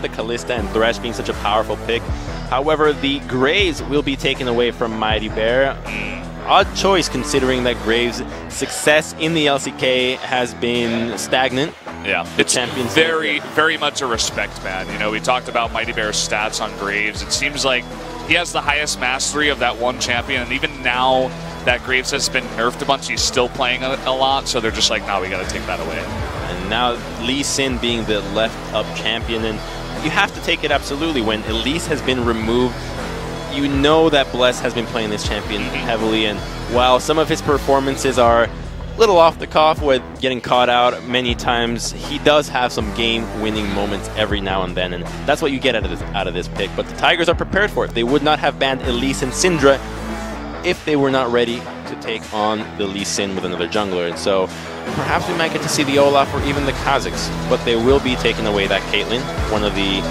the Kalista and Thresh being such a powerful pick. However, the Graves will be taken away from Mighty Bear. Odd choice considering that Graves' success in the LCK has been stagnant. Yeah, it's very much a respect ban. You know, we talked about Mighty Bear's stats on Graves. It seems like he has the highest mastery of that one champion, and even now that Graves has been nerfed a bunch, he's still playing a lot, so they're just like, no, we got to take that away. And now Lee Sin being the left-up champion, and you have to take it absolutely. When Elise has been removed, you know that Bless has been playing this champion heavily, and while some of his performances are a little off the cuff with getting caught out many times, he does have some game-winning moments every now and then, and that's what you get out of this pick. But the Tigers are prepared for it. They would not have banned Elise and Syndra if they were not ready to take on the Lee Sin with another jungler. And so perhaps we might get to see the Olaf or even the Kazakhs, but they will be taking away that Caitlyn, one of the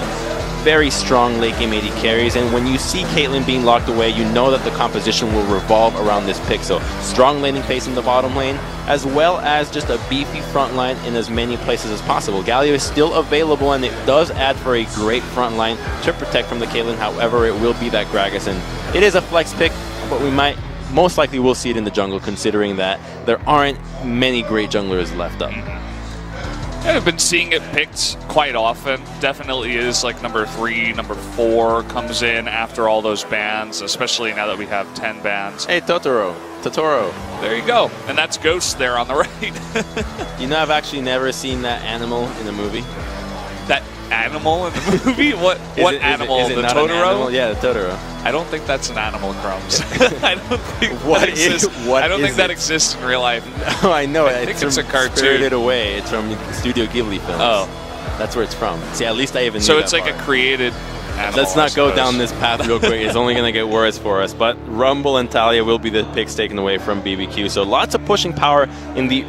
very strong late game AD carries. And when you see Caitlyn being locked away, you know that the composition will revolve around this pick. So strong laning pace in the bottom lane, as well as just a beefy front line in as many places as possible. Galio is still available, and it does add for a great front line to protect from the Caitlyn. However, it will be that Gragas, and it is a flex pick, but we might most likely will see it in the jungle, considering that there aren't many great junglers left up. I've been seeing it picked quite often. Definitely is like number 3, number 4 comes in after all those bans, especially now that we have 10 bans. Hey, Totoro. There you go. And that's Ghost there on the right. You know, I've actually never seen that animal in a movie. That animal in the movie? What animal? Is it the not Totoro? An animal? Yeah, the Totoro. I don't think that's an animal, Crumbs. I don't think that exists in real life. No, I know. I think it's a cartoon. Spirited Away. It's from Studio Ghibli films. Oh. That's where it's from. See, at least I even knew So it's that like part. a created animal. Let's not go down this path real quick. It's only going to get worse for us. But Rumble and Talia will be the picks taken away from BBQ. So lots of pushing power in the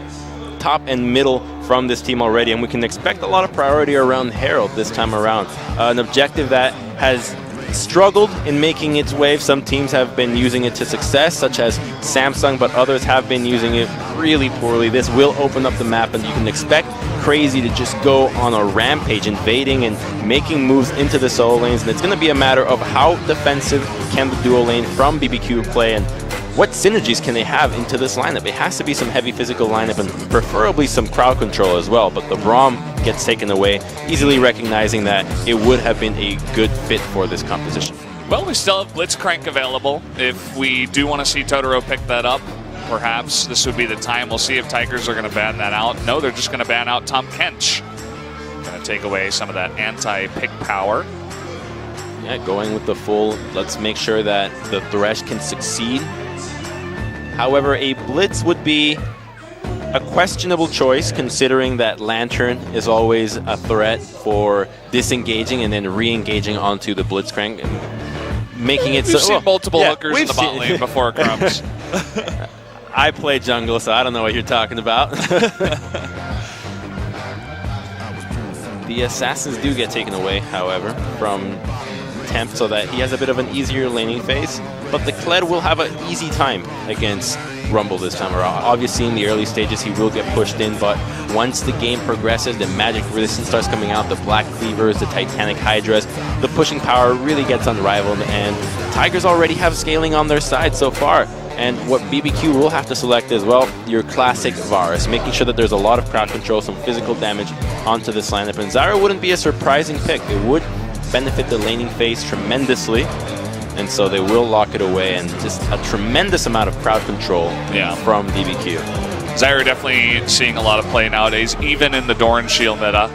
top and middle from this team already, and we can expect a lot of priority around Herald this time around. An objective that has struggled in making its wave. Some teams have been using it to success, such as Samsung, but others have been using it really poorly. This will open up the map, and you can expect Crazy to just go on a rampage, invading and making moves into the solo lanes, and it's going to be a matter of how defensive can the duo lane from BBQ play, and what synergies can they have into this lineup. It has to be some heavy physical lineup and preferably some crowd control as well, but the Braum gets taken away, easily recognizing that it would have been a good fit for this composition. Well, we still have Blitzcrank available. If we do want to see Totoro pick that up, perhaps this would be the time. We'll see if Tigers are going to ban that out. No, they're just going to ban out Tom Kench. Going to take away some of that anti-pick power. Yeah, going with the full, let's make sure that the Thresh can succeed. However, a Blitz would be a questionable choice, considering that Lantern is always a threat for disengaging and then re-engaging onto the Blitzcrank, and making it so... We've seen multiple hookers in the bot lane before, Crumbs. I play jungle, so I don't know what you're talking about. The Assassins do get taken away, however, from Temp, so that he has a bit of an easier laning phase, but the Kled will have an easy time against Rumble this time around. Obviously, in the early stages, he will get pushed in, but once the game progresses, the magic resistance starts coming out, the Black Cleavers, the Titanic Hydras, the pushing power really gets unrivaled, and Tigers already have scaling on their side so far. And what BBQ will have to select as well, your classic Varus, making sure that there's a lot of crowd control, some physical damage onto this lineup. And Zyra wouldn't be a surprising pick. It would benefit the laning phase tremendously, and so they will lock it away, and just a tremendous amount of crowd control from BBQ. Zyra definitely seeing a lot of play nowadays, even in the Doran Shield meta.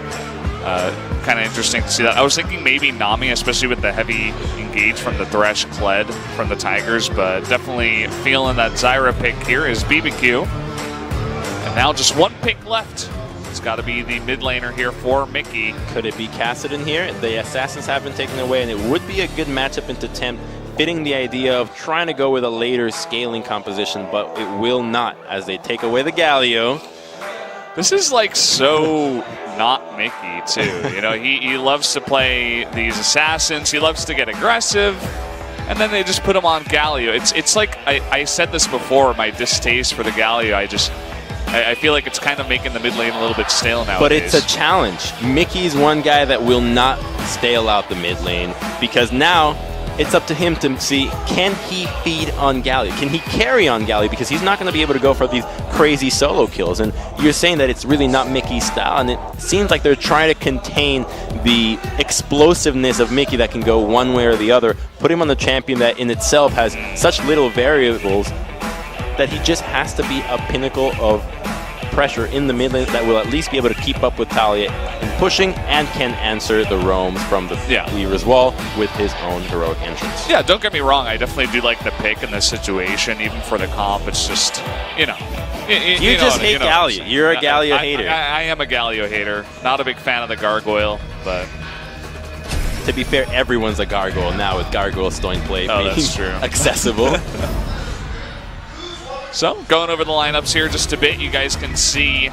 Kind of interesting to see that. I was thinking maybe Nami, especially with the heavy engage from the Thresh Kled from the Tigers, but definitely feeling that Zyra pick here is BBQ. And now just one pick left. It's got to be the mid laner here for Mickey. Could it be Kassadin here? The Assassins have been taken away, and it would be a good matchup into Temp, fitting the idea of trying to go with a later scaling composition, but it will not, as they take away the Galio. This is like so not Mickey too. You know, he loves to play these assassins. He loves to get aggressive, and then they just put him on Galio. It's like I said this before. My distaste for the Galio. I feel like it's kind of making the mid lane a little bit stale nowadays. But it's a challenge. Mickey's one guy that will not stale out the mid lane, because now it's up to him to see, can he feed on Galio? Can he carry on Galio? Because he's not going to be able to go for these crazy solo kills. And you're saying that it's really not Mickey's style, and it seems like they're trying to contain the explosiveness of Mickey that can go one way or the other, put him on the champion that in itself has such little variables that he just has to be a pinnacle of pressure in the mid lane that will at least be able to keep up with Talia in pushing and can answer the roams from the Weaver's Wall with his own heroic entrance. Yeah, don't get me wrong. I definitely do like the pick in this situation, even for the comp. It's just, you know. You just hate Galio. You're a Galio hater. I am a Galio hater. Not a big fan of the Gargoyle, but... To be fair, everyone's a Gargoyle now with Gargoyle Stone Plate being accessible. So, going over the lineups here just a bit, you guys can see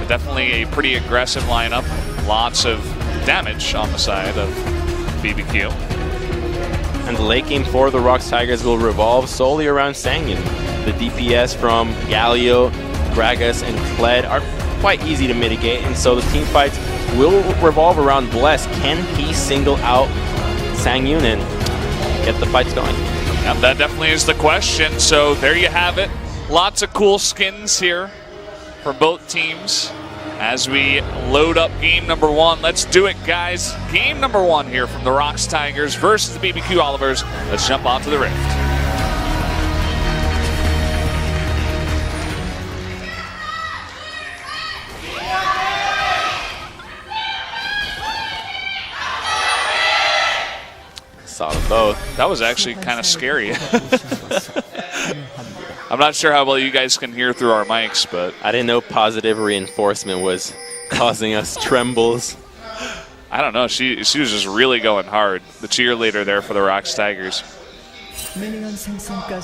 definitely a pretty aggressive lineup. Lots of damage on the side of BBQ. And the late game for the ROX Tigers will revolve solely around Sangyun. The DPS from Galio, Gragas, and Kled are quite easy to mitigate, and so the team fights will revolve around Bless. Can he single out Sangyun and get the fights going? Yep, that definitely is the question. So there you have it. Lots of cool skins here for both teams as we load up game number one. Let's do it, guys. Game number one here from the ROX Tigers versus the BBQ Olivers. Let's jump onto the Rift. Saw them both. That was actually kind of scary. I'm not sure how well you guys can hear through our mics, but... I didn't know positive reinforcement was causing us trembles. I don't know. She was just really going hard. The cheerleader there for the ROX Tigers.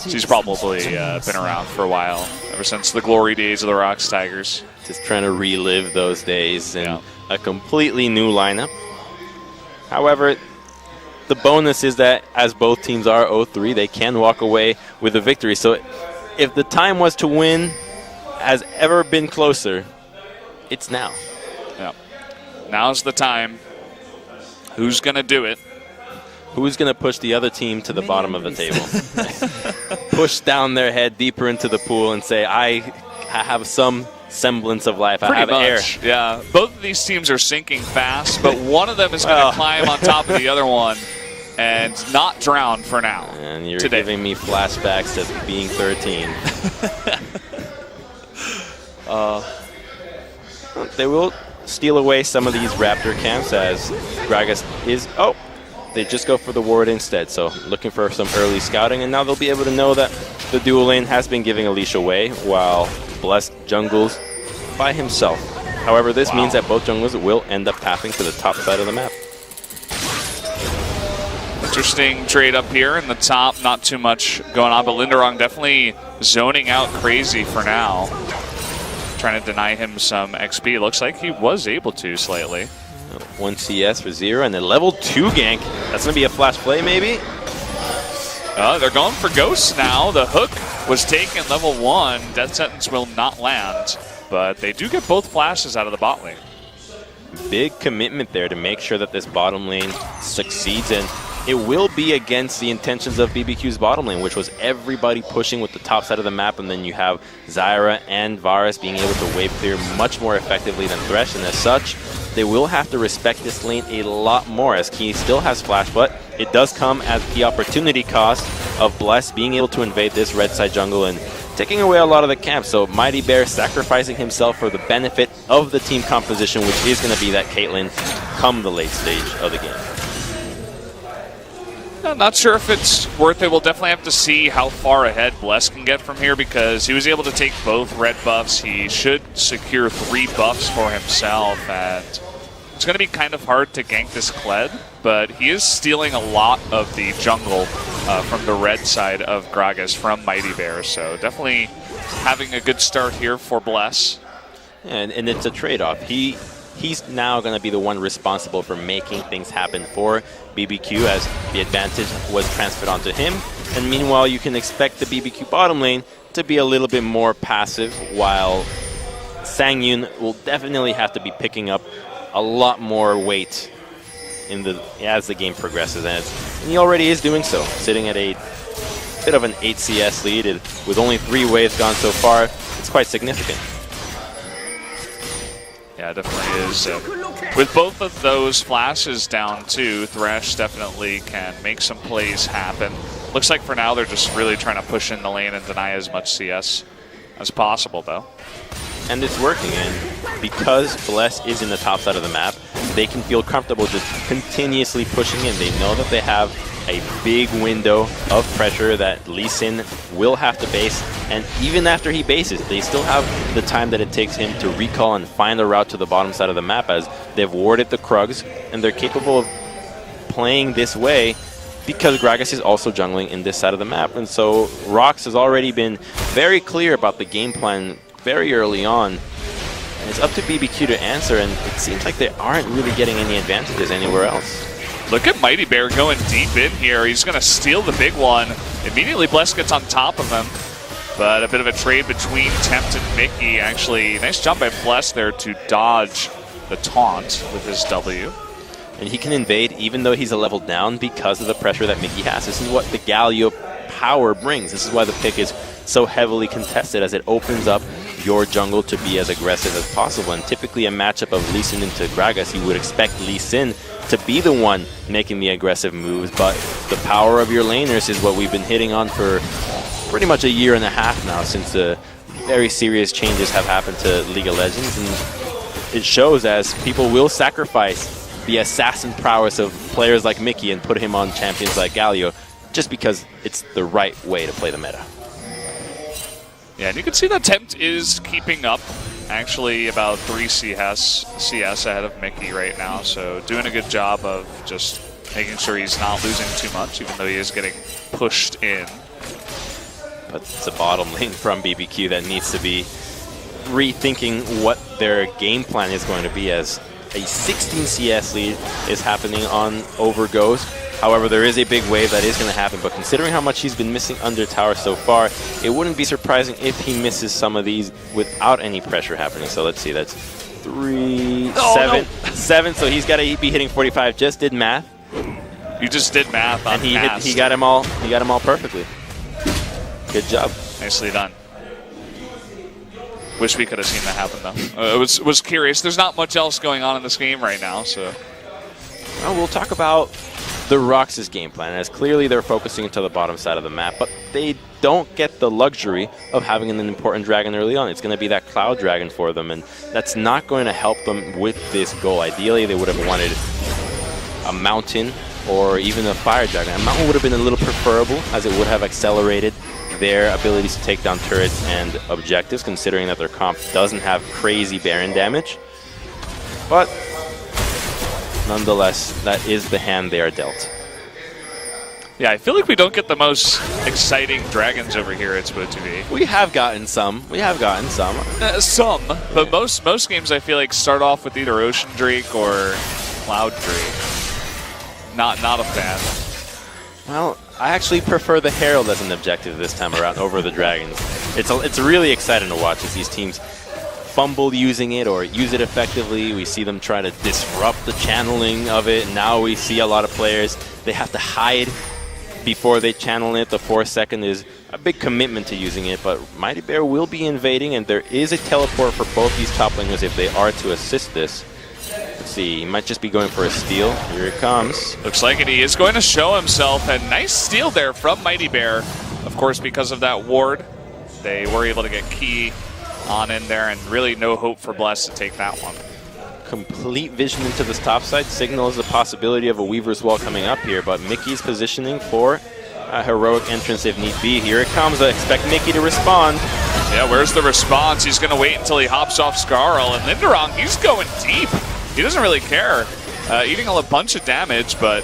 She's probably been around for a while, ever since the glory days of the ROX Tigers. Just trying to relive those days in a completely new lineup. However, the bonus is that as both teams are 0-3, they can walk away with a victory. So if the time was to win has ever been closer, it's now. Yeah. Now's the time. Who's going to do it? Who's going to push the other team to the bottom of the table? Push down their head deeper into the pool and say, I have some semblance of life. I have air. Yeah. Both of these teams are sinking fast, but one of them is going to climb on top of the other one and not drown for now. And you're giving me flashbacks to being 13. They will steal away some of these Raptor camps as Gragas is... Oh, they just go for the ward instead. So looking for some early scouting, and now they'll be able to know that the dual lane has been giving Alicia away while Blessed jungles by himself. However, this means that both junglers will end up pathing to the top side of the map. Interesting trade up here in the top. Not too much going on, but Linderong definitely zoning out crazy for now. Trying to deny him some XP. Looks like he was able to slightly. 1 CS for 0, and then level 2 gank. That's going to be a flash play, maybe? They're going for Ghosts now. The hook was taken level 1. Death Sentence will not land, but they do get both flashes out of the bot lane. Big commitment there to make sure that this bottom lane succeeds, and it will be against the intentions of BBQ's bottom lane, which was everybody pushing with the top side of the map, and then you have Zyra and Varus being able to wave clear much more effectively than Thresh, and as such, they will have to respect this lane a lot more, as Key still has flash, but it does come at the opportunity cost of Bless being able to invade this red side jungle and taking away a lot of the camp. So Mighty Bear sacrificing himself for the benefit of the team composition, which is going to be that Caitlyn come the late stage of the game. I'm not sure if it's worth it. We'll definitely have to see how far ahead Bless can get from here, because he was able to take both red buffs. He should secure 3 buffs for himself, and it's going to be kind of hard to gank this Kled, but he is stealing a lot of the jungle from the red side of Gragas from Mighty Bear, so definitely having a good start here for Bless. And it's a trade-off. He's now going to be the one responsible for making things happen for BBQ, as the advantage was transferred onto him. And meanwhile, you can expect the BBQ bottom lane to be a little bit more passive while Sang-Yoon will definitely have to be picking up a lot more weight as the game progresses, and he already is doing so, sitting at a bit of an 8 CS lead. With only 3 waves gone so far, it's quite significant. Yeah, it definitely is. With both of those flashes down too, Thresh definitely can make some plays happen. Looks like for now they're just really trying to push in the lane and deny as much CS as possible, though. And it's working, and because Bless is in the top side of the map, they can feel comfortable just continuously pushing in. They know that they have a big window of pressure that Lee Sin will have to base, and even after he bases, they still have the time that it takes him to recall and find a route to the bottom side of the map, as they've warded the Krugs, and they're capable of playing this way because Gragas is also jungling in this side of the map. And so ROX has already been very clear about the game plan very early on. And it's up to BBQ to answer, and it seems like they aren't really getting any advantages anywhere else. Look at Mighty Bear going deep in here. He's going to steal the big one. Immediately, Bless gets on top of him. But a bit of a trade between Tempt and Mickey. Actually, nice job by Bless there to dodge the taunt with his W. And he can invade even though he's a level down because of the pressure that Mickey has. This is what the Galio power brings. This is why the pick is so heavily contested, as it opens up your jungle to be as aggressive as possible. And typically a matchup of Lee Sin into Gragas, you would expect Lee Sin to be the one making the aggressive moves, but the power of your laners is what we've been hitting on for pretty much 1.5 years now, since the very serious changes have happened to League of Legends. And it shows, as people will sacrifice the assassin prowess of players like Mickey and put him on champions like Galio, just because it's the right way to play the meta. Yeah, and you can see that Tempt is keeping up. Actually, about 3 CS ahead of Mickey right now, so doing a good job of just making sure he's not losing too much, even though he is getting pushed in. But it's a bottom lane from BBQ that needs to be rethinking what their game plan is going to be, as a 16 CS lead is happening on Overgoes. However, there is a big wave that is going to happen, but considering how much he's been missing under tower so far, it wouldn't be surprising if he misses some of these without any pressure happening. So let's see, that's 3, 7, so he's got to be hitting 45. Just did math. You just did math on and he got them all perfectly. Good job. Nicely done. Wish we could have seen that happen, though. Was curious. There's not much else going on in this game right now, so. Well, we'll talk about the ROX's game plan, as clearly they're focusing to the bottom side of the map, but they don't get the luxury of having an important dragon early on. It's going to be that cloud dragon for them, and that's not going to help them with this goal. Ideally, they would have wanted a mountain or even a fire dragon. A mountain would have been a little preferable, as it would have accelerated their abilities to take down turrets and objectives, considering that their comp doesn't have crazy Baron damage. But nonetheless, that is the hand they are dealt. Yeah, I feel like we don't get the most exciting dragons over here at SPO2V. We have gotten some. Some, but most games I feel like start off with either Ocean Drake or Cloud Drake. Not a fan. Well, I actually prefer the Herald as an objective this time around over the Dragons. It's really exciting to watch as these teams fumble using it or use it effectively. We see them try to disrupt the channeling of it. And now we see a lot of players, they have to hide before they channel it. The 4-second is a big commitment to using it, but Mighty Bear will be invading, and there is a teleport for both these top laners if they are to assist this. Let's see, he might just be going for a steal. Here it comes. Looks like it. He is going to show himself. A nice steal there from Mighty Bear. Of course, because of that ward, they were able to get Key on in there, and really no hope for Bless to take that one. Complete vision into this top side signals the possibility of a Weaver's Wall coming up here, but Mickey's positioning for a heroic entrance if need be. Here it comes. I expect Mickey to respond. Yeah, where's the response? He's going to wait until he hops off Skarl, and Linderong, he's going deep. He doesn't really care. Eating a bunch of damage, but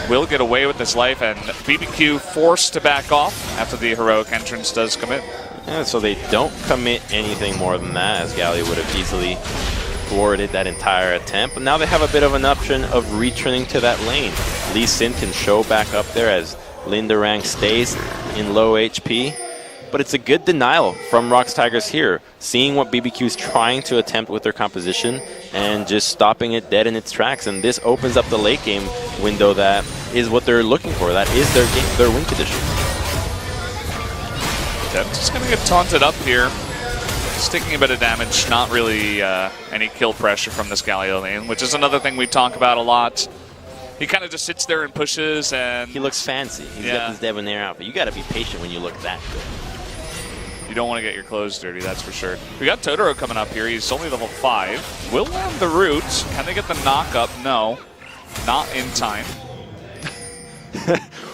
will get away with his life, and BBQ forced to back off after the heroic entrance does commit. Yeah, so they don't commit anything more than that, as Galio would have easily thwarted that entire attempt. But now they have a bit of an option of returning to that lane. Lee Sin can show back up there as Linderang stays in low HP. but it's a good denial from ROX Tigers here, seeing what BBQ is trying to attempt with their composition and just stopping it dead in its tracks. And this opens up the late game window that is what they're looking for. That is their win condition. Depth is going to get taunted up here. It's taking a bit of damage, not really any kill pressure from this Galio lane, which is another thing we talk about a lot. He kind of just sits there and pushes, and he looks fancy. He's got this debonair outfit. You got to be patient when you look that good. You don't want to get your clothes dirty, that's for sure. We got Totoro coming up here. He's only level 5. Will land the root. Can they get the knock up? No, not in time.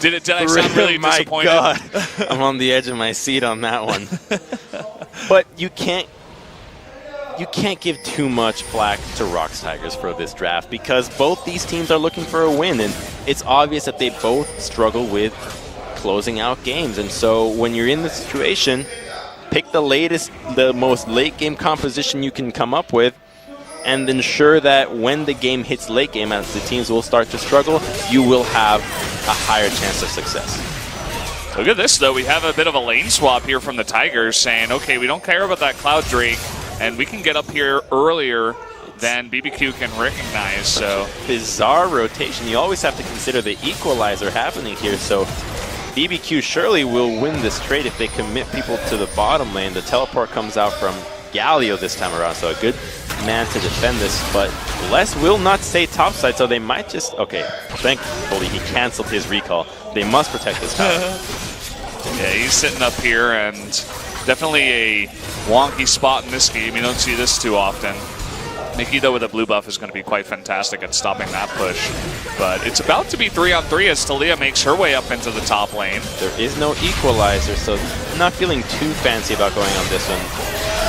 Did I sound really disappointed? My God, I'm on the edge of my seat on that one. But you can't give too much flack to ROX Tigers for this draft because both these teams are looking for a win, and it's obvious that they both struggle with closing out games. And so when you're in this situation, pick the most late game composition you can come up with, and ensure that when the game hits late game, as the teams will start to struggle, you will have a higher chance of success. Look at this, though. We have a bit of a lane swap here from the Tigers saying, okay, we don't care about that Cloud Drake, and we can get up here earlier than BBQ can recognize. So bizarre rotation. You always have to consider the equalizer happening here. So BBQ surely will win this trade if they commit people to the bottom lane. The teleport comes out from Galio this time around, so a good man to defend this, but Les will not stay topside, so they might just... Okay, thankfully he canceled his recall. They must protect this tower. Yeah, he's sitting up here, and definitely a wonky spot in this game. You don't see this too often. Mickey, though, with a blue buff is going to be quite fantastic at stopping that push. But it's about to be 3-on-3 as Talia makes her way up into the top lane. There is no equalizer, so I'm not feeling too fancy about going on this one.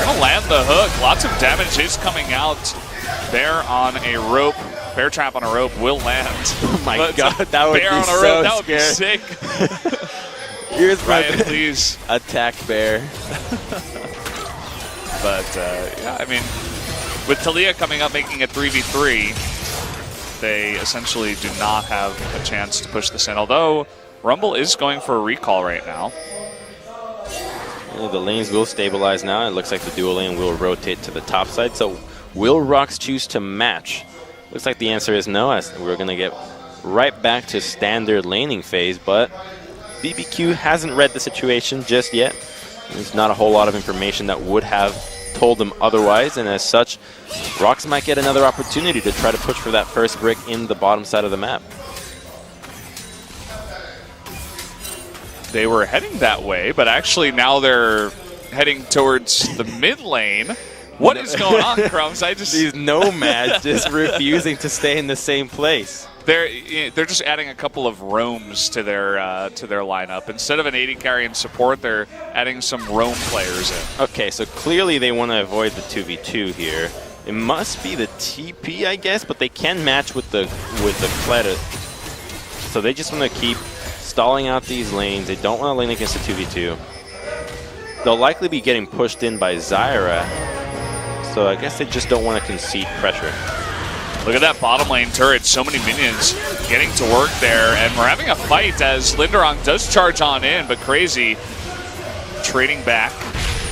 Going to land the hook. Lots of damage is coming out. Bear on a rope. Bear trap on a rope will land. Oh my God, that would be so That would be sick. Here's Ryan, please. Attack Bear. But, yeah, I mean, with Talia coming up making it 3v3, they essentially do not have a chance to push this in. Although, Rumble is going for a recall right now. The lanes will stabilize now. It looks like the dual lane will rotate to the top side. So will ROX choose to match? Looks like the answer is no, as we're going to get right back to standard laning phase. But BBQ hasn't read the situation just yet. There's not a whole lot of information that would have told them otherwise. And as such, ROX might get another opportunity to try to push for that first brick in the bottom side of the map. They were heading that way, but actually now they're heading towards the mid lane. What is going on, Crumbs? These nomads just refusing to stay in the same place. They're just adding a couple of roams to their lineup. Instead of an AD carry and support, they're adding some roam players in. Okay, so clearly they want to avoid the 2v2 here. It must be the TP, I guess, but they can match with the Kled. So they just want to keep stalling out these lanes. They don't want to lane against the 2v2. They'll likely be getting pushed in by Zyra, so I guess they just don't want to concede pressure. Look at that bottom lane turret. So many minions getting to work there, and we're having a fight as Linderong does charge on in, but Crazy trading back.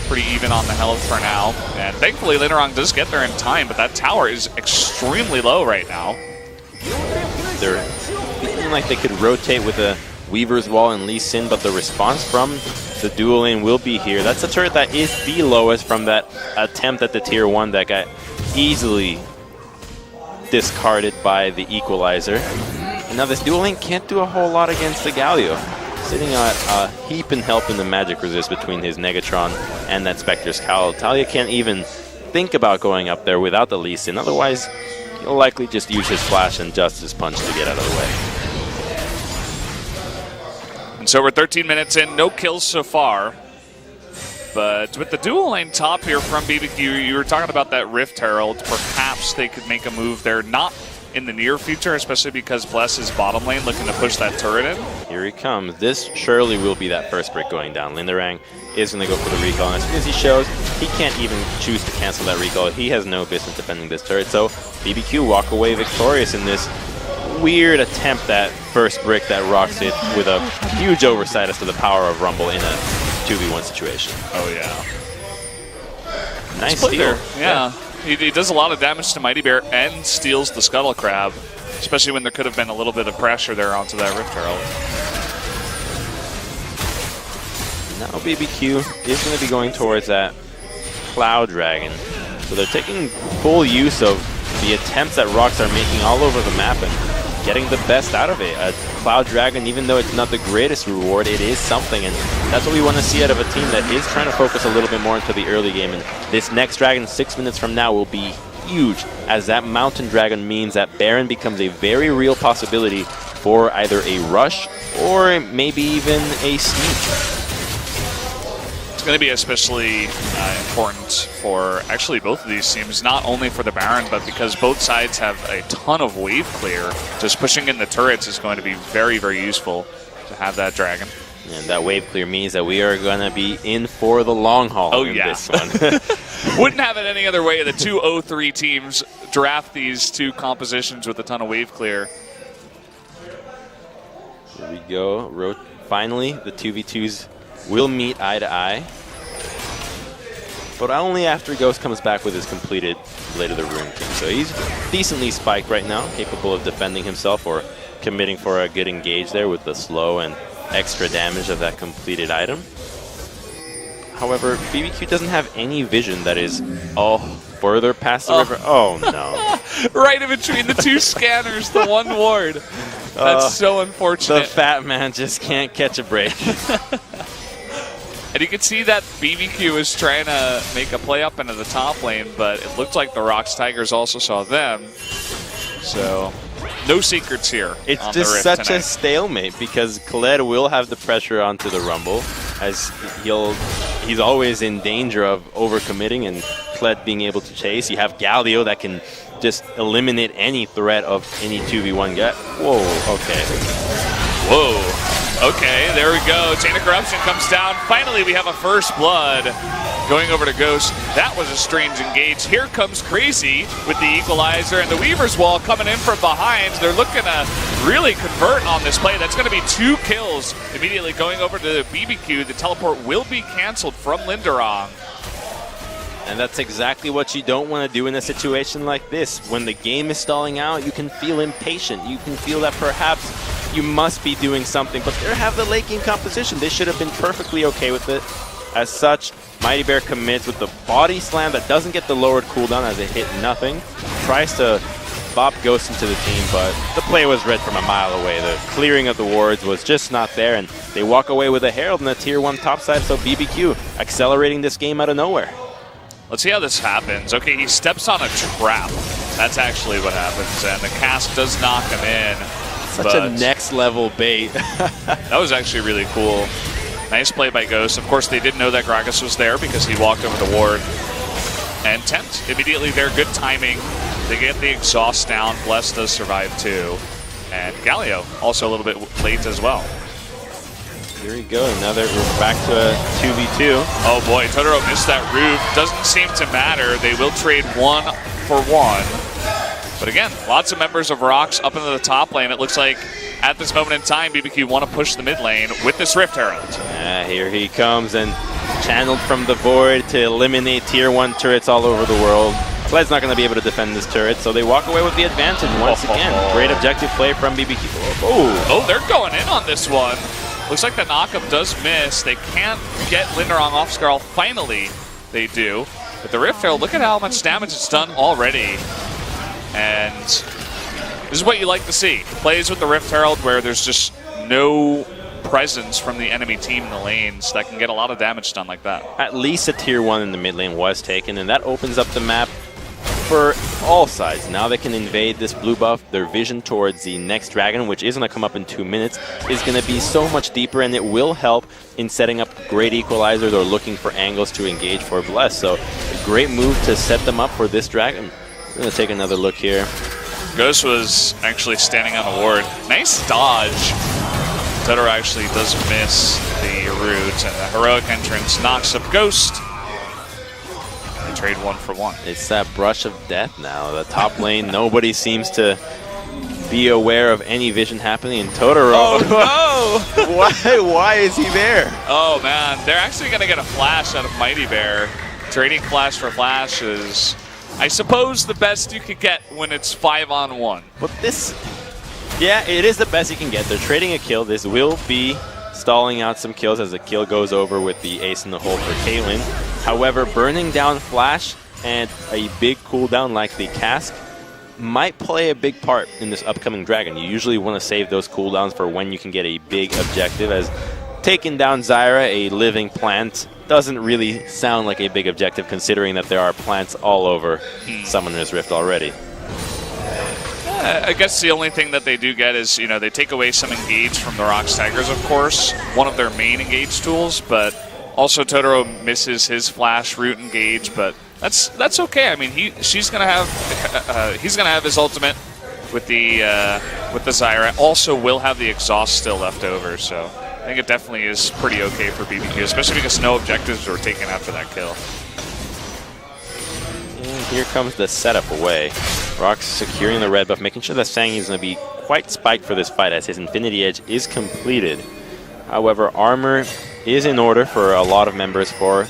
Pretty even on the health for now, and thankfully Linderong does get there in time, but that tower is extremely low right now. They're feeling like they could rotate with a Weaver's Wall and Lee Sin, but the response from the dual lane will be here. That's a turret that is the lowest from that attempt at the tier 1 that got easily discarded by the equalizer. And now this dual lane can't do a whole lot against the Galio. Sitting at a heap and help in the magic resist between his Negatron and that Spectre's Cowl. Talia can't even think about going up there without the Lee Sin. Otherwise, he'll likely just use his flash and Justice Punch to get out of the way. So we're 13 minutes in, no kills so far. But with the dual lane top here from BBQ, you were talking about that Rift Herald. Perhaps they could make a move there, not in the near future, especially because Bless is bottom lane looking to push that turret in. Here he comes. This surely will be that first brick going down. Linderang is going to go for the recall, and as soon as he shows, he can't even choose to cancel that recall. He has no business defending this turret, so BBQ walk away victorious in this weird attempt at first brick that ROX did with a huge oversight as to the power of Rumble in a 2v1 situation. Oh, yeah. Nice steal. Yeah. He does a lot of damage to Mighty Bear and steals the Scuttle Crab, especially when there could have been a little bit of pressure there onto that Rift Herald. Now BBQ is going to be going towards that Cloud Dragon. So they're taking full use of the attempts that ROX are making all over the map and getting the best out of it. A Cloud Dragon, even though it's not the greatest reward, it is something, and that's what we want to see out of a team that is trying to focus a little bit more into the early game. And this next Dragon 6 minutes from now will be huge, as that Mountain Dragon means that Baron becomes a very real possibility for either a rush or maybe even a sneak. It's going to be especially important for actually both of these teams, not only for the Baron, but because both sides have a ton of wave clear. Just pushing in the turrets is going to be very, very useful to have that Dragon. And that wave clear means that we are going to be in for the long haul in this one. Wouldn't have it any other way. The 2-0-3 teams draft these two compositions with a ton of wave clear. Here we go. Finally, the 2v2s will meet eye to eye. But only after Ghost comes back with his completed Blade of the Ruin King. So he's decently spiked right now, capable of defending himself or committing for a good engage there with the slow and extra damage of that completed item. However, BBQ doesn't have any vision that is further past the river. Oh no. Right in between the two scanners, the one ward. That's so unfortunate. The fat man just can't catch a break. And you can see that BBQ is trying to make a play up into the top lane, but it looked like the ROX Tigers also saw them. So, no secrets here. It's just such a stalemate because Khaled will have the pressure onto the Rumble, as he's always in danger of overcommitting and Khaled being able to chase. You have Galio that can just eliminate any threat of any 2v1 get. Whoa, okay. Whoa. Okay, there we go. Chain of Corruption comes down. Finally, we have a first blood going over to Ghost. That was a strange engage. Here comes Crazy with the equalizer, and the Weaver's Wall coming in from behind. They're looking to really convert on this play. That's going to be 2 kills immediately going over to the BBQ. The teleport will be canceled from Linderong. And that's exactly what you don't want to do in a situation like this. When the game is stalling out, you can feel impatient. You can feel that perhaps you must be doing something, but they have the late game composition. They should have been perfectly okay with it. As such, Mighty Bear commits with the body slam that doesn't get the lowered cooldown as it hit nothing. Tries to bop Ghost into the team, but the play was read from a mile away. The clearing of the wards was just not there, and they walk away with a Herald in the tier 1 topside, so BBQ accelerating this game out of nowhere. Let's see how this happens. Okay, he steps on a trap. That's actually what happens, and the cast does knock him in. Such a next level bait. That was actually really cool. Nice play by Ghost. Of course, they didn't know that Gragas was there because he walked over the ward. And Tent, immediately there, good timing. They get the exhaust down. Bless does survive too. And Galio, also a little bit late as well. Here we go, we're back to a 2v2. Oh boy, Totoro missed that roof. Doesn't seem to matter. They will trade 1 for 1. But again, lots of members of ROX up into the top lane. It looks like at this moment in time, BBQ want to push the mid lane with this Rift Herald. Here he comes, and channeled from the void to eliminate tier 1 turrets all over the world. Sled's not going to be able to defend this turret, so they walk away with the advantage once again. Great objective play from BBQ. Oh, they're going in on this one. Looks like the knockup does miss. They can't get Linderong off Skarl. Finally, they do. But the Rift Herald, look at how much damage it's done already. And this is what you like to see. Plays with the Rift Herald where there's just no presence from the enemy team in the lanes that can get a lot of damage done like that. At least a tier 1 in the mid lane was taken, and that opens up the map for all sides. Now they can invade this blue buff. Their vision towards the next dragon, which is going to come up in 2 minutes, is going to be so much deeper, and it will help in setting up great equalizers or looking for angles to engage for Bless. So a great move to set them up for this dragon. We're going to take another look here. Ghost was actually standing on a ward. Nice dodge. Totoro actually does miss the root, and a heroic entrance knocks up Ghost. Trade 1 for 1. It's that brush of death now. The top lane, nobody seems to be aware of any vision happening in Totoro. Oh, no! Why is he there? Oh, man. They're actually going to get a flash out of Mighty Bear. Trading flash for flash is, I suppose, the best you could get when it's 5-on-1. But this, yeah, it is the best you can get. They're trading a kill. This will be stalling out some kills as the kill goes over with the ace in the hole for Caitlyn. However, burning down flash and a big cooldown like the cask might play a big part in this upcoming dragon. You usually want to save those cooldowns for when you can get a big objective, as taking down Zyra, a living plant, doesn't really sound like a big objective considering that there are plants all over Summoner's Rift already. I guess the only thing that they do get is, you know, they take away some engage from the ROX Tigers, of course, one of their main engage tools, but also Totoro misses his flash root engage, but that's okay. I mean, he's gonna have his ultimate with the Zyra. Also, will have the exhaust still left over, so I think it definitely is pretty okay for BBQ, especially because no objectives were taken after that kill. And here comes the setup away. ROX securing the red buff, making sure that Sangi is going to be quite spiked for this fight as his Infinity Edge is completed. However, armor is in order for a lot of members for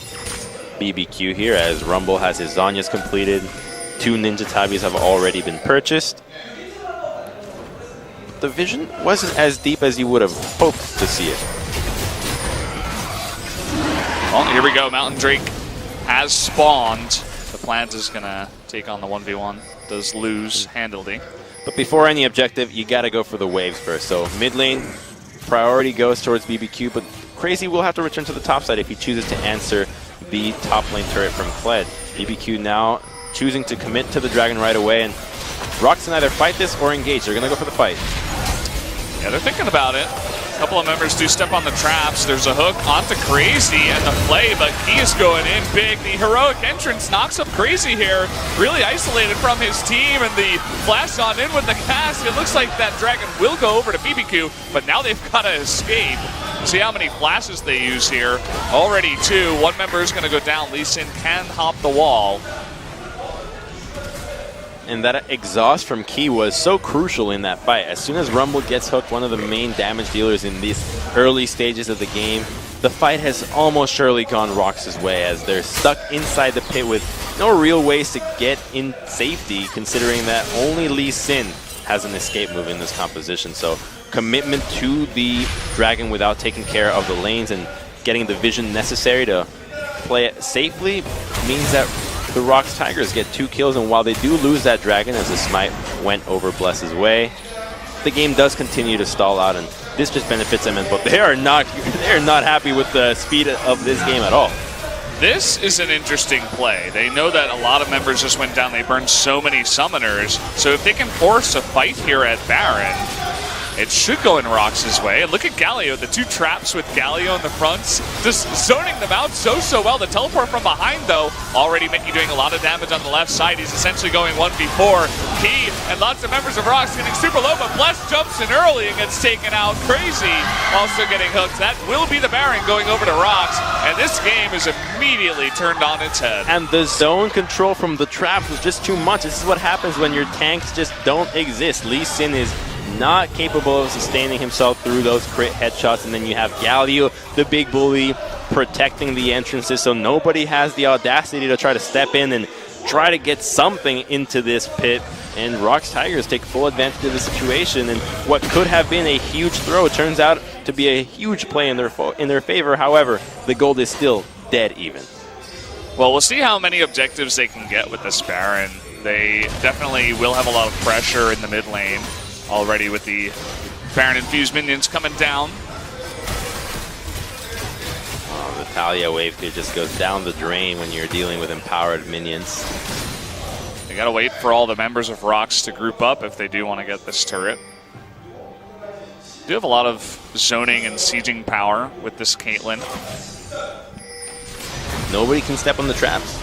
BBQ here, as Rumble has his Zhonya's completed. 2 Ninja Tabis have already been purchased. The vision wasn't as deep as you would have hoped to see it. Well, here we go. Mountain Drake has spawned. The plant is going to take on the 1v1. Does lose handily. But before any objective, you got to go for the waves first. So mid lane, priority goes towards BBQ, but Crazy will have to return to the top side if he chooses to answer the top lane turret from Kled. BBQ now choosing to commit to the dragon right away, and ROX can either fight this or engage. They're going to go for the fight. Yeah, they're thinking about it. A couple of members do step on the traps. There's a hook onto Crazy and the play, but he is going in big. The heroic entrance knocks up Crazy here, really isolated from his team, and the flash on in with the cast. It looks like that dragon will go over to BBQ, but now they've got to escape. See how many flashes they use here. Already 2. One member is going to go down. Lee Sin can hop the wall. And that exhaust from Key was so crucial in that fight. As soon as Rumble gets hooked, one of the main damage dealers in these early stages of the game, the fight has almost surely gone ROX's way, as they're stuck inside the pit with no real ways to get in safety, considering that only Lee Sin has an escape move in this composition. So commitment to the dragon without taking care of the lanes and getting the vision necessary to play it safely means that the ROX Tigers get 2 kills, and while they do lose that dragon as the smite went over Bless's way, the game does continue to stall out, and this just benefits them, but they are not happy with the speed of this game at all. This is an interesting play. They know that a lot of members just went down. They burned so many summoners, so if they can force a fight here at Baron, it should go in ROX's way. And look at Galio, the 2 traps with Galio in the fronts, just zoning them out so well. The teleport from behind, though, already doing a lot of damage on the left side. He's essentially going 1v4. Key and lots of members of ROX getting super low, but Bless jumps in early and gets taken out. Crazy also getting hooked. That will be the Baron going over to ROX, and this game is immediately turned on its head. And the zone control from the traps was just too much. This is what happens when your tanks just don't exist. Lee Sin is not capable of sustaining himself through those crit headshots, and then you have Galio, the big bully, protecting the entrances, so nobody has the audacity to try to step in and try to get something into this pit, and ROX Tigers take full advantage of the situation, and what could have been a huge throw turns out to be a huge play in their favor. However, the gold is still dead even. Well, we'll see how many objectives they can get with this Baron. They definitely will have a lot of pressure in the mid lane already with the Baron infused minions coming down. The Talia wave here just goes down the drain when you're dealing with empowered minions. They gotta wait for all the members of ROX to group up if they do want to get this turret. Do have a lot of zoning and sieging power with this Caitlyn. Nobody can step on the traps.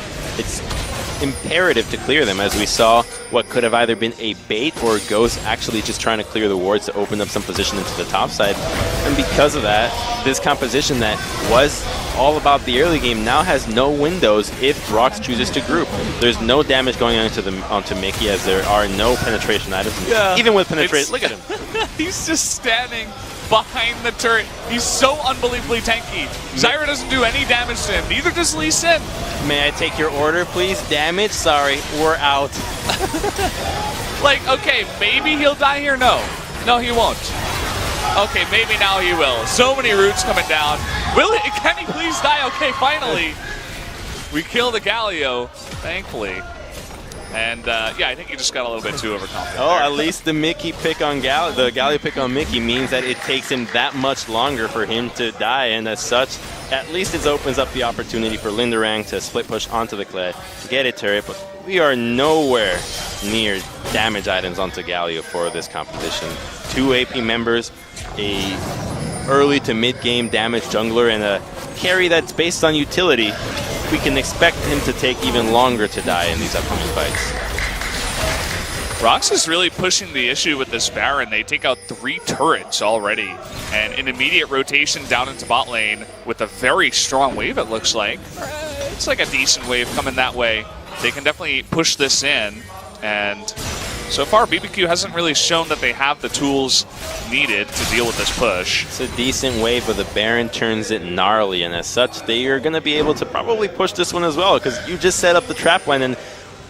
imperative to clear them, as we saw what could have either been a bait or Ghost actually just trying to clear the wards to open up some position into the top side. And because of that, this composition that was all about the early game now has no windows if ROX chooses to group. There's no damage going onto Mickey, as there are no penetration items. Yeah, even with penetration, look at him. He's just standing behind the turret. He's so unbelievably tanky. Zyra doesn't do any damage to him. Neither does Lee Sin. May I take your order, please? Damage? Sorry, we're out. Like, okay, maybe he'll die here. No. No, he won't. Okay, maybe now he will. So many roots coming down. Will it? Can he please die? Okay, finally. We kill the Galio, thankfully. And yeah, I think he just got a little bit too overconfident. Oh, there. at least the Mickey pick on the Galio pick on Mickey means that it takes him that much longer for him to die, and as such, at least it opens up the opportunity for Linderang to split push onto the Kled, get a turret, but we are nowhere near damage items onto Galio for this competition. 2 AP members, a early to mid-game damage jungler, and a carry that's based on utility. We can expect him to take even longer to die in these upcoming fights. ROX is really pushing the issue with this Baron. They take out 3 turrets already, and an immediate rotation down into bot lane with a very strong wave, it looks like. It's like a decent wave coming that way. They can definitely push this in, and so far BBQ hasn't really shown that they have the tools needed to deal with this push. It's a decent wave, but the Baron turns it gnarly, and as such, they are going to be able to probably push this one as well, because you just set up the trap line, and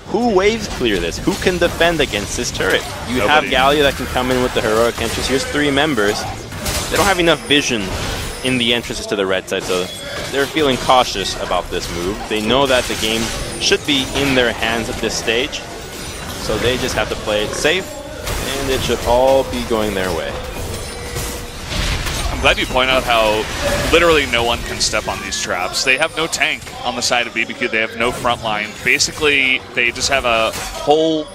who waves clear this? Who can defend against this turret? You Nobody. have Galio that can come in with the heroic entrance. Here's 3 members. They don't have enough vision in the entrances to the red side, so they're feeling cautious about this move. They know that the game should be in their hands at this stage, so they just have to play it safe, and it should all be going their way. I'm glad you point out how literally no one can step on these traps. They have no tank on the side of BBQ. They have no front line. Basically, they just have a whole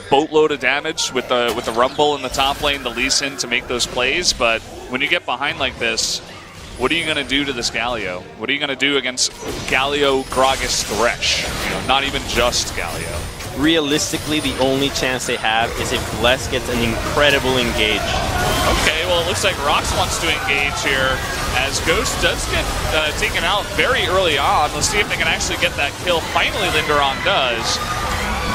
boatload of damage with the Rumble in the top lane, the Lee Sin to make those plays. But when you get behind like this, what are you going to do to this Galio? What are you going to do against Galio, Gragas, Thresh? You know, not even just Galio. Realistically, the only chance they have is if Bless gets an incredible engage. Okay, well, it looks like ROX wants to engage here, as Ghost does get taken out very early on. Let's see if they can actually get that kill. Finally, Linderong does.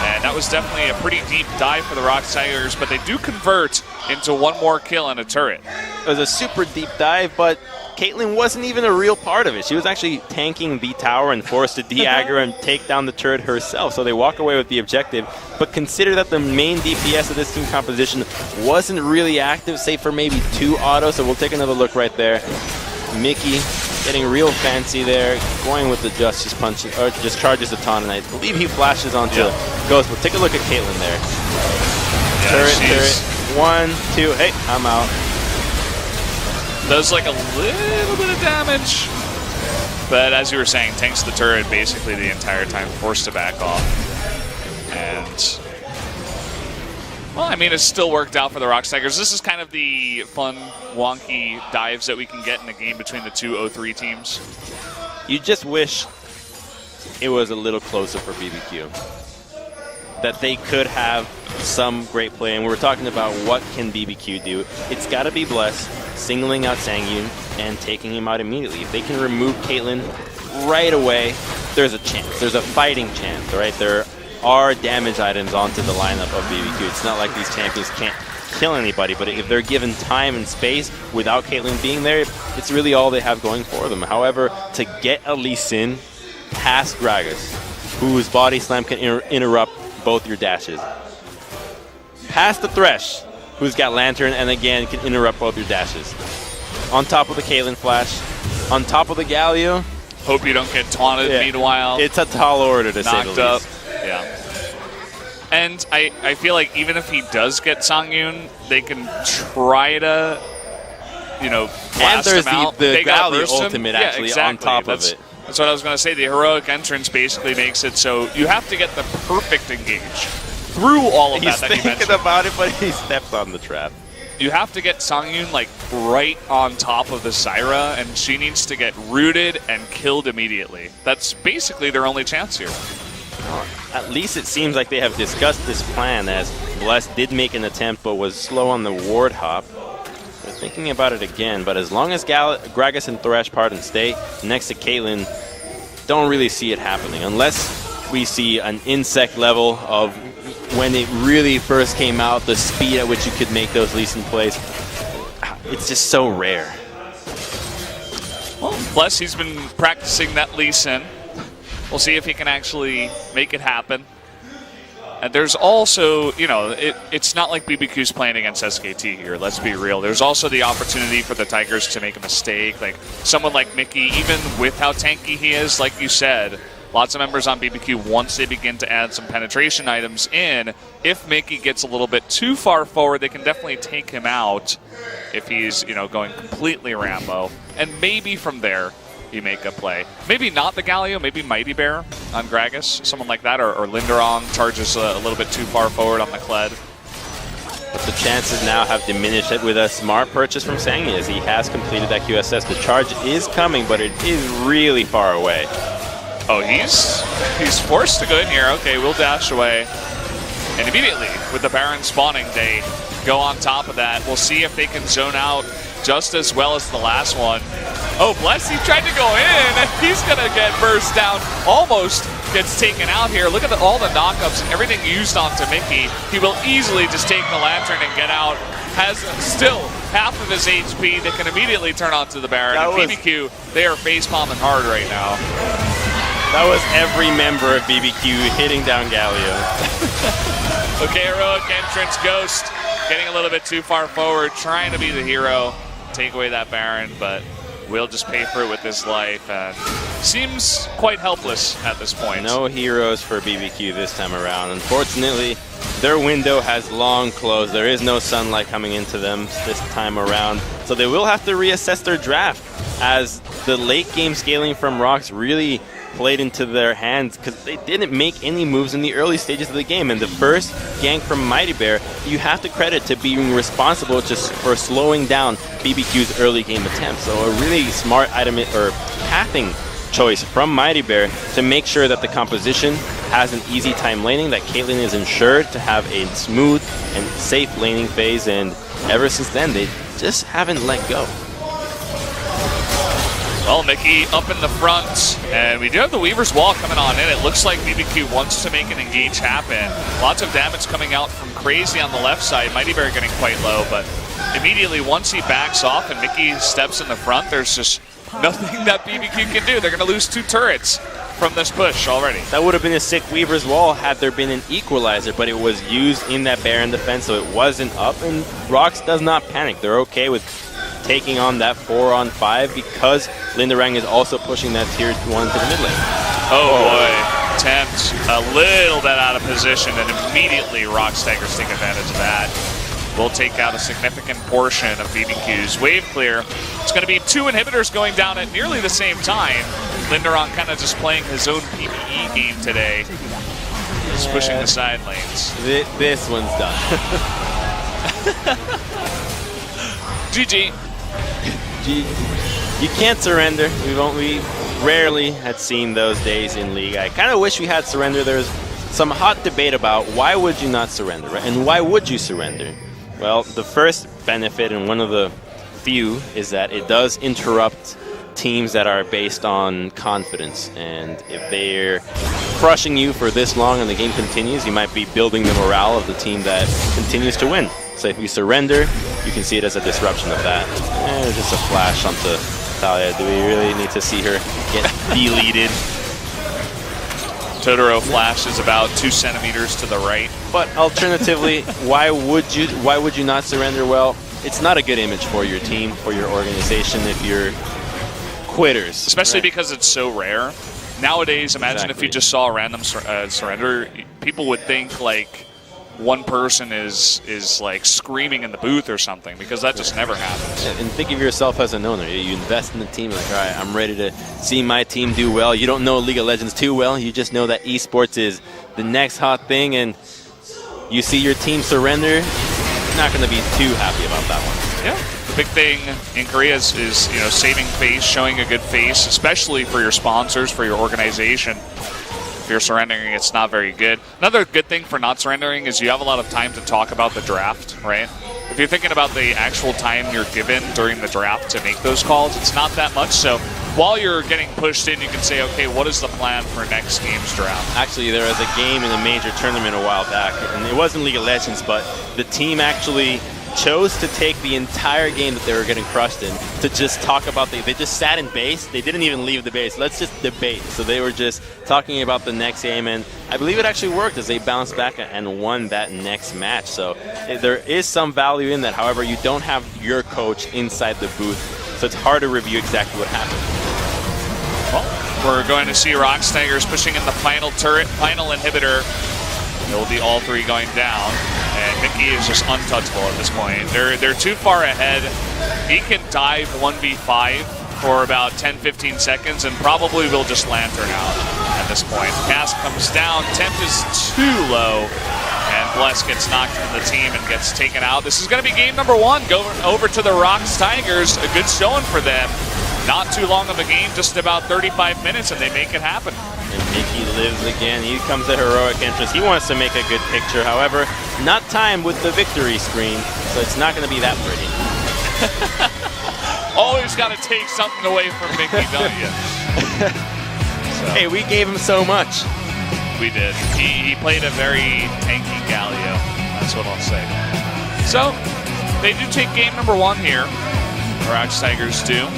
And that was definitely a pretty deep dive for the ROX Tigers, but they do convert into 1 more kill and a turret. It was a super deep dive, but Caitlyn wasn't even a real part of it. She was actually tanking the tower and forced to de-aggro and take down the turret herself, so they walk away with the objective. But consider that the main DPS of this team composition wasn't really active, save for maybe 2 autos, so we'll take another look right there. Mickey getting real fancy there, going with the Justice Punch, or just charges the taunt, and I believe he flashes onto Ghost, but take a look at Caitlyn there. Yeah, turret, 1, 2, hey, I'm out. Does like a little bit of damage, but as you were saying, tanks the turret basically the entire time, forced to back off. And, well, I mean, it's still worked out for the ROX Tigers. This is kind of the fun, wonky dives that we can get in a game between the 2 0-3 teams. You just wish it was a little closer for BBQ. That they could have some great play, and we were talking about what can BBQ do. It's got to be Bless singling out Sangyun and taking him out immediately. If they can remove Caitlyn right away, there's a chance. There's a fighting chance, right? There are damage items onto the lineup of BBQ. It's not like these champions can't kill anybody, but if they're given time and space without Caitlyn being there, it's really all they have going for them. However, to get a Lee Sin past Gragas, whose body slam can interrupt both your dashes, past the Thresh, who's got Lantern and again can interrupt both your dashes, on top of the Caitlyn flash, on top of the Galio. Hope you don't get taunted meanwhile. It's a tall order to say the least. Knocked up. Yeah. And I feel like even if he does get Sangyun, they can try to, you know, blast him out. And there's the Galio ultimate actually on top of it. That's what I was going to say. The heroic entrance basically makes it so you have to get the perfect engage through all of that you mentioned. He's thinking about it, but he stepped on the trap. You have to get Sangyun like right on top of the Zyra, and she needs to get rooted and killed immediately. That's basically their only chance here. At least it seems like they have discussed this plan, as Bless did make an attempt but was slow on the ward hop. They're thinking about it again, but as long as Gragas and Thresh Pardon stay next to Caitlyn, don't really see it happening. Unless we see an insect level of when it really first came out, the speed at which you could make those Lee Sin plays. It's just so rare. Well, Bless, he's been practicing that Lee Sin. We'll see if he can actually make it happen. And there's also, you know, it's not like BBQ's playing against SKT here. Let's be real. There's also the opportunity for the Tigers to make a mistake. Like someone like Mickey, even with how tanky he is, like you said, lots of members on BBQ, once they begin to add some penetration items in, if Mickey gets a little bit too far forward, they can definitely take him out if he's, you know, going completely Rambo. And maybe from there, you make a play. Maybe not the Galio, maybe Mighty Bear on Gragas, someone like that, or Linderong charges a little bit too far forward on the Kled. But the chances now have diminished with a smart purchase from Sangi, as he has completed that QSS. The charge is coming, but it is really far away. Oh, he's forced to go in here. Okay, we'll dash away. And immediately, with the Baron spawning, they go on top of that. We'll see if they can zone out just as well as the last one. Oh, Bless, he tried to go in, and he's going to get burst down. Almost gets taken out here. Look at all the knockups and everything used onto Mickey. He will easily just take the Lantern and get out. Has still half of his HP that can immediately turn onto the Baron. And BBQ, they are face-palming hard right now. That was every member of BBQ hitting down Galio. Okay, heroic entrance. Ghost getting a little bit too far forward, trying to be the hero, take away that Baron, but will just pay for it with his life, and seems quite helpless at this point. No heroes for BBQ this time around. Unfortunately, their window has long closed. There is no sunlight coming into them this time around, so they will have to reassess their draft, as the late game scaling from ROX really played into their hands, because they didn't make any moves in the early stages of the game. And the first gank from Mighty Bear, you have to credit to being responsible just for slowing down BBQ's early game attempts. So a really smart item or pathing choice from Mighty Bear to make sure that the composition has an easy time laning, that Caitlyn is ensured to have a smooth and safe laning phase, and ever since then they just haven't let go. Well, Mickey up in the front, and we do have the Weaver's Wall coming on in. It looks like BBQ wants to make an engage happen. Lots of damage coming out from Crazy on the left side. Mighty Bear getting quite low, but immediately once he backs off and Mickey steps in the front, there's just nothing that BBQ can do. They're going to lose 2 turrets from this push already. That would have been a sick Weaver's Wall had there been an equalizer, but it was used in that Baron defense, so it wasn't up, and ROX does not panic. They're okay with taking on that 4-on-5 because Linderang is also pushing that tier 1 to the mid lane. Oh boy, Tempt a little bit out of position, and immediately ROX Tigers take advantage of that. We'll take out a significant portion of BBQ's wave clear. It's going to be 2 inhibitors going down at nearly the same time. Linderang kind of just playing his own PvE game today. Just pushing the side lanes. This one's done. GG. You can't surrender. We rarely had seen those days in League. I kind of wish we had surrender. There's some hot debate about why would you not surrender, right? And why would you surrender? Well, the first benefit, and one of the few, is that it does interrupt teams that are based on confidence. And if they're crushing you for this long and the game continues, you might be building the morale of the team that continues to win. So if you surrender, you can see it as a disruption of that. Just a flash onto Thalia. Do we really need to see her get deleted? Totoro flash is about 2 centimeters to the right. But alternatively, why would you not surrender? Well, it's not a good image for your team, for your organization, if you're quitters. Especially because it's so rare. Nowadays, imagine if you just saw a random surrender, people would think like one person is like screaming in the booth or something, because that just never happens. Yeah, and think of yourself as an owner. You invest in the team, like, all right, I'm ready to see my team do well. You don't know League of Legends too well. You just know that esports is the next hot thing, and you see your team surrender, you're not going to be too happy about that one. Yeah. The big thing in Korea is saving face, showing a good face, especially for your sponsors, for your organization. If you're surrendering, it's not very good. Another good thing for not surrendering is you have a lot of time to talk about the draft, right? If you're thinking about the actual time you're given during the draft to make those calls, it's not that much. So while you're getting pushed in, you can say, okay, what is the plan for next game's draft? Actually, there was a game in a major tournament a while back, and it wasn't League of Legends, but the team actually chose to take the entire game that they were getting crushed in to just talk about they just sat in base. They didn't even leave the base. Let's just debate. So they were just talking about the next game, and I believe it actually worked as they bounced back and won that next match. So there is some value in that. However, you don't have your coach inside the booth, so it's hard to review exactly what happened. Well, we're going to see ROX Tigers pushing in the final turret, final inhibitor. It will be all three going down, and Mickey is just untouchable at this point. They're too far ahead. He can dive 1v5 for about 10-15 seconds and probably will just lantern out at this point. Cast comes down, temp is too low, and Bless gets knocked from the team and gets taken out. This is going to be game number 1. Going over to the ROX Tigers. A good showing for them. Not too long of a game, just about 35 minutes, and they make it happen. And Mickey lives again. He comes to heroic entrance. He wants to make a good picture. However, not timed with the victory screen, so it's not going to be that pretty. Always got to take something away from Mickey, don't you? So, hey, we gave him so much. We did. He played a very tanky Galio. That's what I'll say. So, they do take game number 1 here. ROX Tigers do.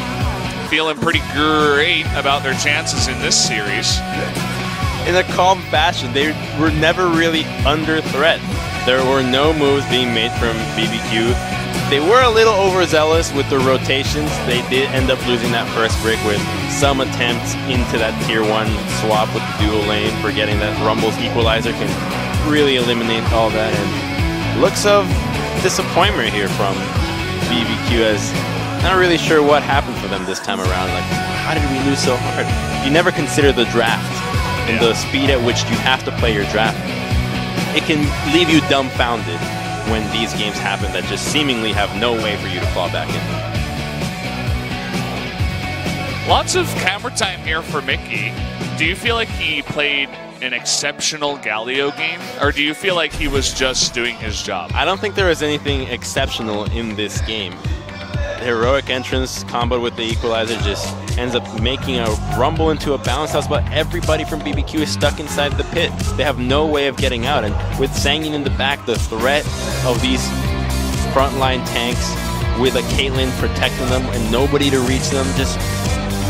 Feeling pretty great about their chances in this series. In a calm fashion, they were never really under threat. There were no moves being made from BBQ. They were a little overzealous with the rotations. They did end up losing that first brick with some attempts into that tier 1 swap with the dual lane, forgetting that Rumble's equalizer can really eliminate all that. And looks of disappointment here from BBQ, as not really sure what happened for them this time around. Like, how did we lose so hard? You never consider the draft and the speed at which you have to play your draft. It can leave you dumbfounded when these games happen that just seemingly have no way for you to claw back in. Lots of camera time here for Mickey. Do you feel like he played an exceptional Galio game, or do you feel like he was just doing his job? I don't think there was anything exceptional in this game. Heroic entrance comboed with the equalizer just ends up making a Rumble into a bounce house, but everybody from BBQ is stuck inside the pit. They have no way of getting out, and with Sangin in the back, the threat of these frontline tanks with a Caitlyn protecting them and nobody to reach them just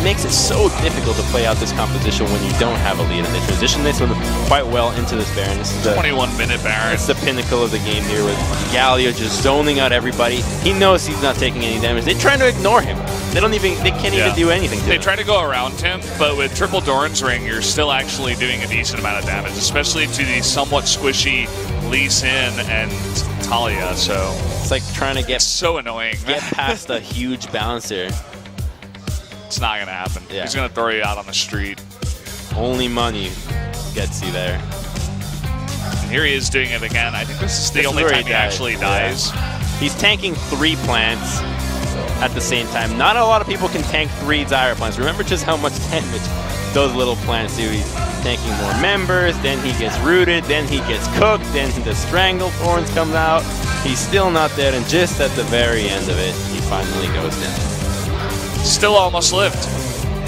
makes it so difficult to play out this composition when you don't have a lead. And they transition this one quite well into this Baron. This is the 21-minute Baron. It's the pinnacle of the game here with Galio just zoning out everybody. He knows he's not taking any damage. They're trying to ignore him. They can't even do anything to him. They try to go around him, but with triple Doran's Ring, you're still actually doing a decent amount of damage, especially to the somewhat squishy Lee Sin and Talia. So it's like trying to get so annoying. Get past a huge bouncer. It's not going to happen. Yeah. He's going to throw you out on the street. Only money gets you there. And here he is doing it again. I think this is the only time he actually dies. Yeah. He's tanking 3 plants at the same time. Not a lot of people can tank 3 Zyra plants. Remember just how much damage those little plants do. He's tanking more members, then he gets rooted, then he gets cooked, then the Stranglethorns comes out. He's still not dead, and just at the very end of it, he finally goes down. Still almost lived.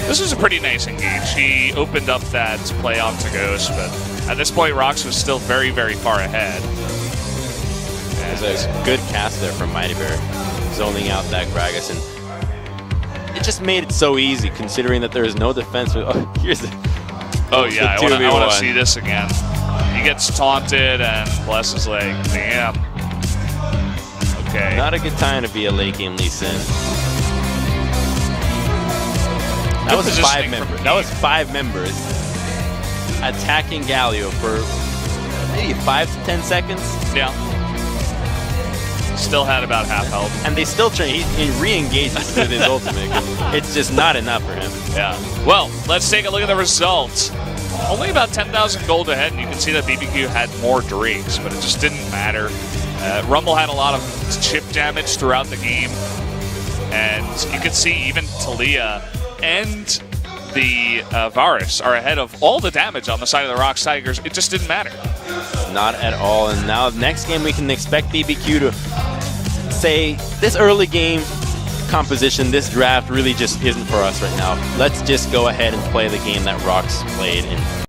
This was a pretty nice engage. He opened up that play off to Ghost, but at this point, ROX was still very, very far ahead. There's a good cast there from Mighty Bear, zoning out that Gragas, and it just made it so easy, considering that there is no defense. Oh, here's the. Oh yeah, I want to see this again. He gets taunted, and Bless is like, damn. Okay. Not a good time to be a late game Lee Sin. That was 5 members. That was 5 members attacking Galio for maybe 5 to 10 seconds. Yeah. Still had about half health. And they still try. He re-engages with his ultimate. It's just not enough for him. Yeah. Well, let's take a look at the results. Only about 10,000 gold ahead, and you can see that BBQ had more Drakes, but it just didn't matter. Rumble had a lot of chip damage throughout the game, and you could see even Talia and the Varus are ahead of all the damage on the side of the ROX Tigers, it just didn't matter. Not at all. And now next game we can expect BBQ to say this early game composition, this draft really just isn't for us right now. Let's just go ahead and play the game that ROX played in